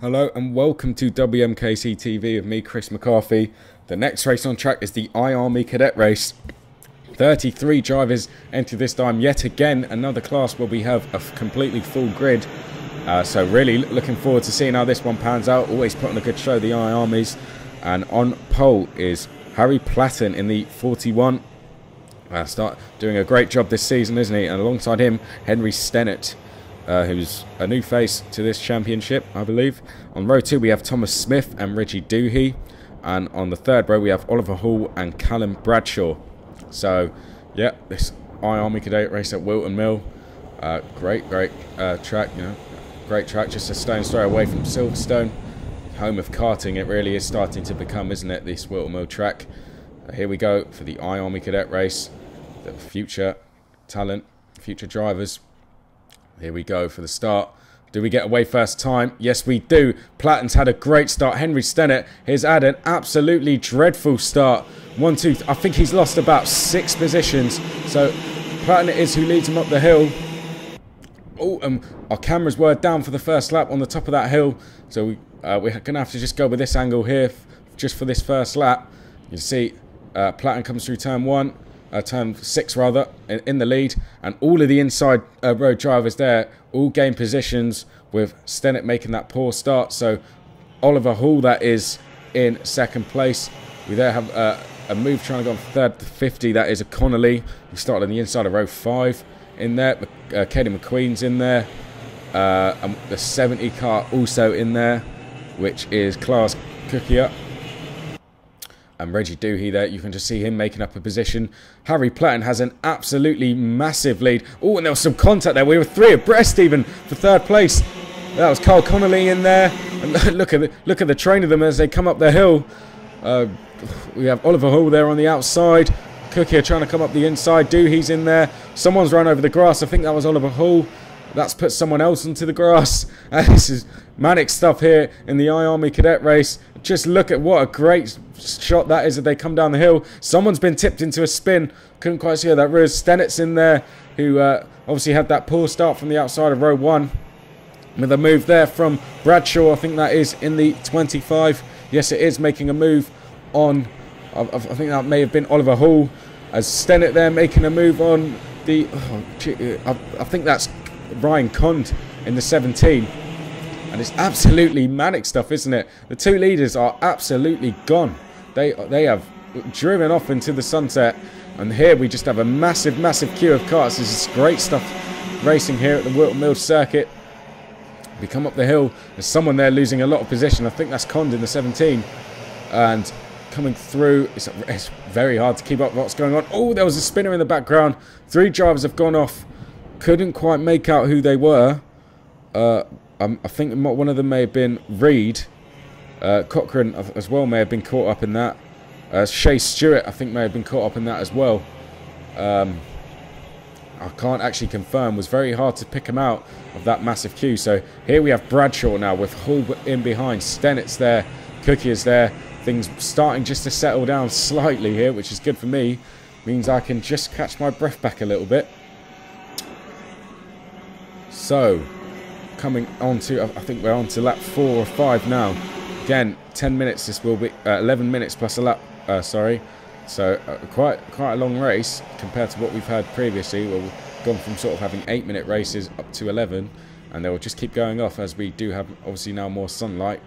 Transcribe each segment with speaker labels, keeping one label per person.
Speaker 1: Hello and welcome to WMKCTV with me, Chris McCarthy. The next race on track is the Iame Cadet race. 33 drivers enter this time. Yet again, another class where we have a completely full grid. So really looking forward to seeing how this one pans out. Always put on a good show, the Iames. And on pole is Harry Platten in the 41. Start doing a great job this season, isn't he? And alongside him, Henry Stennett, who's a new face to this championship, I believe. On row 2, we have Thomas Smith and Reggie Doohy. And on the third row, we have Oliver Hall and Callum Bradshaw. So, yeah, this Iame Cadet race at Whilton Mill. Great track, you know. Great track, just a stone's throw away from Silverstone. Home of karting, it really is starting to become, isn't it, this Whilton Mill track. Here we go for the Iame Cadet race. The future talent, future drivers. Here we go for the start. Do we get away first time? Yes, we do. Platten's had a great start. Henry Stennett has had an absolutely dreadful start. I think he's lost about 6 positions. So Platten is who leads him up the hill. Oh, our cameras were down for the first lap on the top of that hill. So we're going to have to just go with this angle here just for this first lap. You see Platten comes through turn 1. Turn 6 rather, in the lead, and all of the inside road drivers there all gain positions, with Stennett making that poor start. So Oliver Hall, that is in second place. We there have a move trying to go on third to 50. That is a Connolly who started on the inside of row 5 in there. Katie McQueen's in there, and the 70 car also in there, which is Klaas Cookier. And Reggie Doohy there, you can just see him making up a position. Harry Platten has an absolutely massive lead. Oh, and there was some contact there. We were 3 abreast even for third place. That was Carl Connolly in there. And look at the train of them as they come up the hill. We have Oliver Hall there on the outside. Cook here trying to come up the inside. Doohy's in there. Someone's run over the grass. I think that was Oliver Hall. That's put someone else into the grass. This is manic stuff here in the Iame Cadet race. Just look at what a great shot that is as they come down the hill. Someone's been tipped into a spin. Couldn't quite see how that was. Stennett's in there, who obviously had that poor start from the outside of row 1. With a move there from Bradshaw, I think that is in the 25. Yes, it is making a move on, I think that may have been Oliver Hall. As Stennett there making a move on the, I think that's Ryan Cond in the 17. And it's absolutely manic stuff, isn't it? The 2 leaders are absolutely gone. They have driven off into the sunset. And here we just have a massive queue of cars. This is great stuff racing here at the Whilton Mill circuit. We come up the hill. There's someone there losing a lot of position. I think that's Cond in the 17. And coming through, it's very hard to keep up what's going on. Oh, there was a spinner in the background. 3 drivers have gone off. Couldn't quite make out who they were. I think one of them may have been Reed. Cochrane as well may have been caught up in that. Shea Stewart, I think, may have been caught up in that as well. I can't actually confirm. It was very hard to pick him out of that massive queue. So here we have Bradshaw now with Hull in behind. Stennett's there. Cookie is there. Things starting just to settle down slightly here, which is good for me. Means I can just catch my breath back a little bit. So, coming on to, I think we're on to lap 4 or 5 now. Again, 10 minutes, this will be 11 minutes plus a lap, sorry. So, quite a long race compared to what we've had previously. We've gone from sort of having 8-minute races up to 11. And they will just keep going off as we do have, obviously, now more sunlight.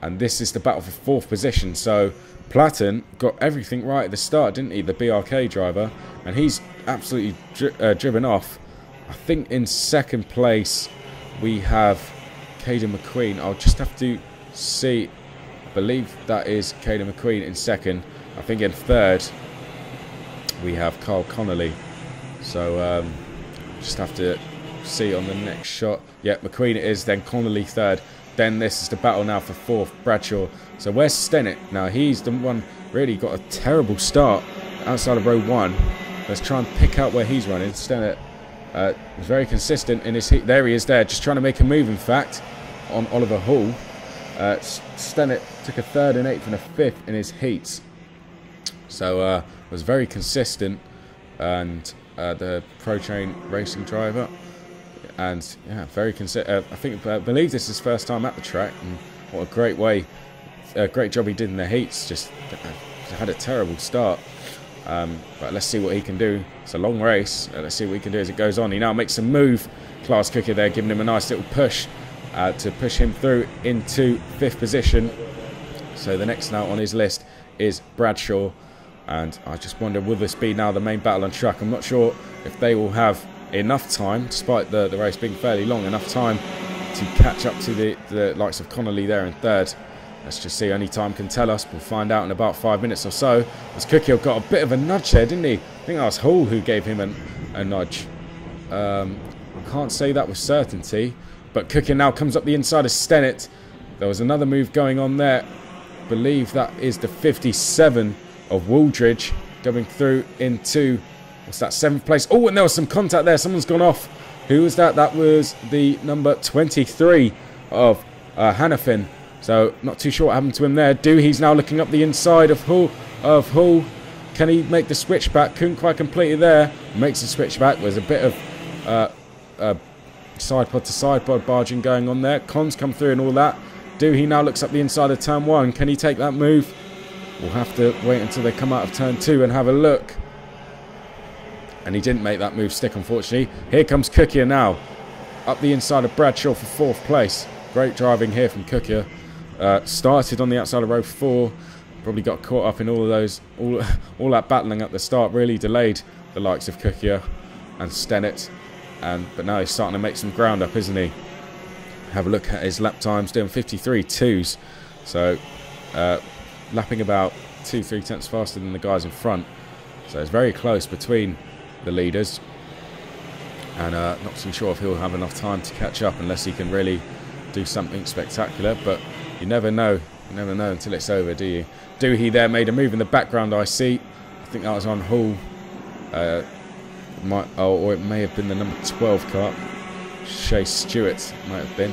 Speaker 1: And this is the battle for 4th position. So, Platten got everything right at the start, didn't he? The BRK driver. And he's absolutely driven off. I think in second place we have Caden McQueen. I'll just have to see. I believe that is Caden McQueen in second. I think in third we have Carl Connolly. So just have to see on the next shot. Yeah, McQueen it is. Then Connolly third. Then this is the battle now for 4th, Bradshaw. So where's Stennett? Now he's the one really got a terrible start outside of row 1. Let's try and pick out where he's running. Stennett was very consistent in his heat. There he is there, just trying to make a move, in fact, on Oliver Hall. Stennett took a 3rd and 8th and a 5th in his heats. So was very consistent. And the Pro Chain racing driver, And yeah, very I believe this is his first time at the track, and what a great job he did in the heats. Just had a terrible start, but let's see what he can do. It's a long race. Let's see what he can do as it goes on. He now makes a move. Class Cooker there, giving him a nice little push to push him through into 5th position. So the next now on his list is Bradshaw, and I just wonder, will this be now the main battle on track? I'm not sure if they will have enough time, despite the race being fairly long, enough time to catch up to the likes of Connolly there in 3rd. Let's just see, only time can tell us. We'll find out in about 5 minutes or so. As Cookie got a bit of a nudge there, didn't he? I think that was Hall who gave him a nudge. I can't say that with certainty, but Cookie now comes up the inside of Stennett. There was another move going on there. I believe that is the 57 of Wooldridge going through into, what's that, 7th place. Oh, and there was some contact there. Someone's gone off. Who was that? That was the number 23 of Hannafin. So not too sure what happened to him there. Doohey's now looking up the inside of Hull. Can he make the switchback? Couldn't quite complete it there. Makes the switchback. There's a bit of side pod to side pod barging going on there. Cons come through and all that. Doohey now looks up the inside of turn 1. Can he take that move? We'll have to wait until they come out of turn 2 and have a look. And he didn't make that move stick, unfortunately. Here comes Cookier now. Up the inside of Bradshaw for 4th place. Great driving here from Cookier. Started on the outside of row 4. Probably got caught up in all of those, all that battling at the start. Really delayed the likes of Cookier and Stennett. But now he's starting to make some ground up, isn't he? Have a look at his lap times, doing 53.2s. So lapping about 2-3 tenths faster than the guys in front. So it's very close between the leaders. And not too sure if he'll have enough time to catch up unless he can really do something spectacular. But you never know. You never know until it's over, do you? Doohey there made a move in the background, I see. I think that was on Hall. Or it may have been the number 12 car. Chase Stewart might have been.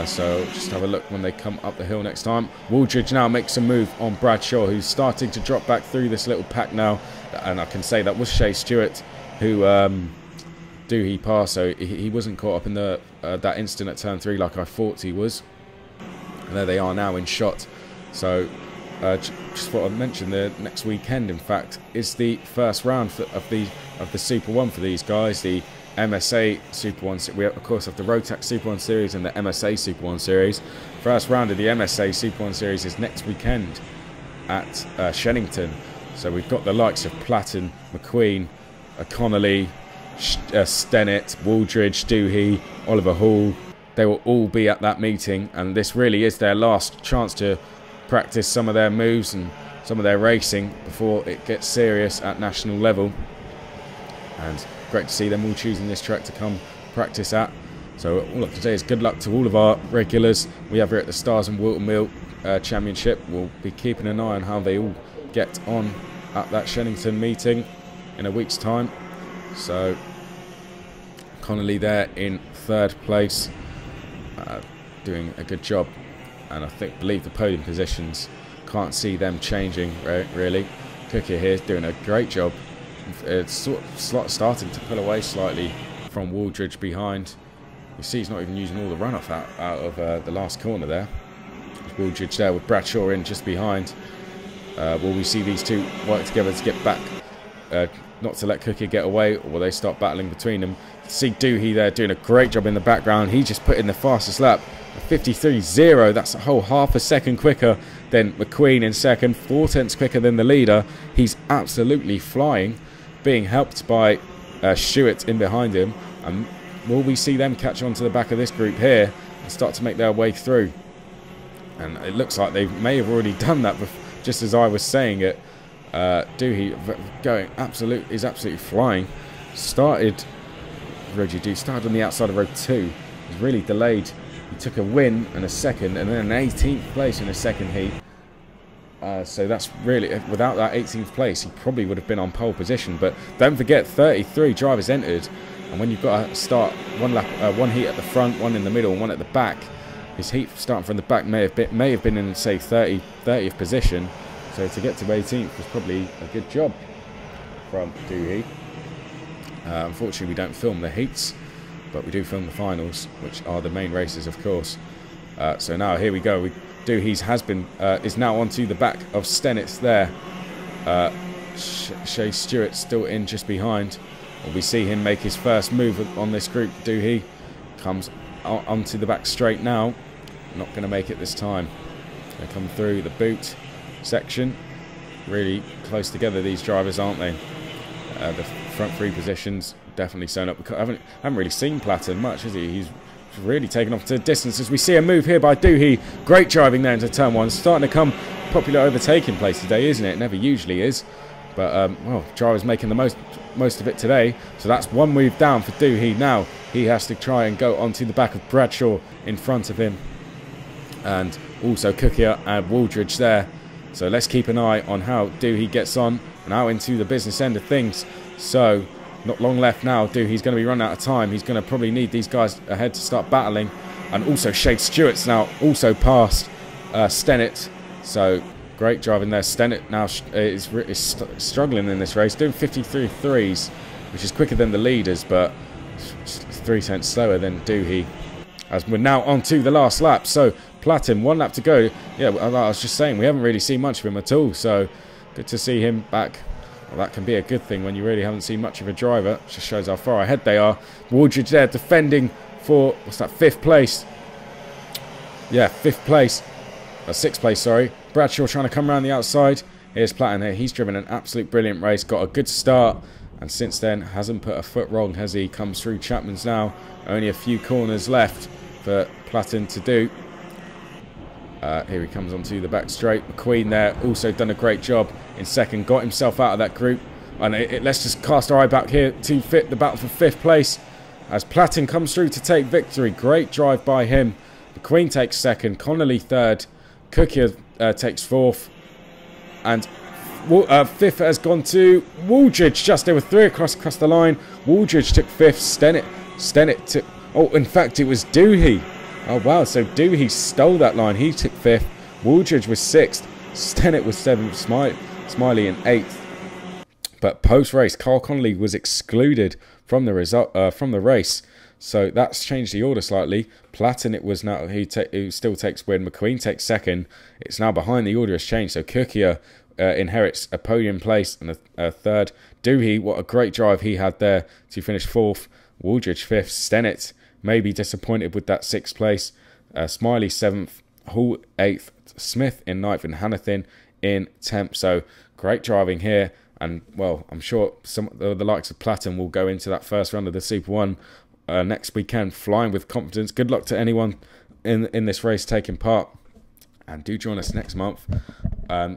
Speaker 1: So just have a look when they come up the hill next time. Wooldridge now makes a move on Bradshaw, who's starting to drop back through this little pack now. And I can say that was Chase Stewart who Doohey passed. So he wasn't caught up in that instant at turn 3 like I thought he was. And there they are now in shot. So just thought I'd mention the next weekend, in fact, is the first round of the Super 1 for these guys. The MSA Super 1. We of course have the Rotax Super 1 Series and the MSA Super 1 Series. First round of the MSA Super 1 Series is next weekend at Shennington. So we've got the likes of Platten, McQueen, Connolly, Stennett, Wooldridge, Doohey, Oliver Hall. They will all be at that meeting, and this really is their last chance to practice some of their moves and some of their racing before it gets serious at national level. And great to see them all choosing this track to come practice at. So all I can say is good luck to all of our regulars we have here at the Stars and Whilton Mill Championship. We'll be keeping an eye on how they all get on at that Shennington meeting in a week's time. So Connolly there in 3rd place, doing a good job, and I believe the podium positions, can't see them changing really. Cookie here is doing a great job. It's sort of starting to pull away slightly from Wooldridge behind. You see he's not even using all the runoff out of the last corner there. Wooldridge there with Bradshaw in just behind. Will we see these two work together to get back, not to let Cookie get away, or will they start battling between them? See Doohey there doing a great job in the background. He just put in the fastest lap, 53.0. That's a whole half a second quicker than McQueen in second, 4 tenths quicker than the leader. He's absolutely flying, being helped by Stewart in behind him. And will we see them catch on to the back of this group here and start to make their way through? And it looks like they may have already done that just as I was saying it. Doohey is absolutely flying. Started on the outside of row 2. Was really delayed. He took a win and a second, and then an 18th place in a second heat. So that's really, without that 18th place, he probably would have been on pole position. But don't forget, 33 drivers entered, and when you've got to start one heat at the front, one in the middle, and one at the back, his heat starting from the back may have been in, say, 30th position. So to get to 18th was probably a good job from Doohey. Unfortunately, we don't film the heats but we do film the finals, which are the main races, of course. So now here we go. Dooheys is now onto the back of Stennis there. Shea Stewart still in just behind. Well, we see him make his first move on this group. Doohey comes onto the back straight now. Not going to make it this time. They come through the boot section. Really close together, these drivers, aren't they? The front three positions definitely sewn up. I haven't really seen Platten much, has he? He's really taken off to the distance as we see a move here by Doohey. Great driving there into turn one. Starting to come popular overtaking place today, isn't it? It never usually is. But, well, drivers making the most of it today. So that's one move down for Doohey. Now he has to try and go onto the back of Bradshaw in front of him. And also Cookier and Wooldridge there. So let's keep an eye on how Doohey gets on. Now into the business end of things. So not long left now. Doohey's going to be running out of time. He's going to probably need these guys ahead to start battling. And also Shade Stewart's now also past Stennett. So great driving there. Stennett now is struggling in this race. Doing 53.3s, which is quicker than the leaders, but 3 cents slower than Doohey. As we're now on to the last lap. So Platten, 1 lap to go. Yeah, I was just saying, we haven't really seen much of him at all. So good to see him back. Well, that can be a good thing when you really haven't seen much of a driver. Just shows how far ahead they are. Wooldridge there defending for, what's that, 5th place. Yeah, 5th place. 6th place, sorry. Bradshaw trying to come around the outside. Here's Platten here. He's driven an absolute brilliant race. Got a good start. And since then, hasn't put a foot wrong, has he? Comes through Chapman's now. Only a few corners left for Platten to do. Here he comes onto the back straight. McQueen there, also done a great job in second. Got himself out of that group. And let's just cast our eye back here to fit the battle for 5th place. As Platten comes through to take victory. Great drive by him. McQueen takes 2nd. Connolly 3rd. Cookier takes 4th. And 5th has gone to Wooldridge. Just there were 3 across the line. Wooldridge took 5th. Stennett took... Oh, in fact, it was Doohey. Oh, wow. So Doohey stole that line. He took 5th. Wooldridge was 6th. Stennett was 7th. Smiley in 8th. But post-race, Carl Connolly was excluded from the race. So that's changed the order slightly. Platten, it was now who still takes win. McQueen takes 2nd. It's now behind. The order has changed. So Cookier inherits a podium place and a 3rd. Doohey, what a great drive he had there to finish 4th. Wooldridge 5th. Stennett maybe disappointed with that 6th place. Smiley 7th. Hall 8th. Smith in 9th and Hanathan in 10th. So great driving here. And, well, I'm sure some of the likes of Platten will go into that first round of the Super 1 next weekend flying with confidence. Good luck to anyone in this race taking part. And do join us next month.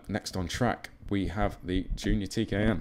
Speaker 1: Next on track, we have the Junior TKM.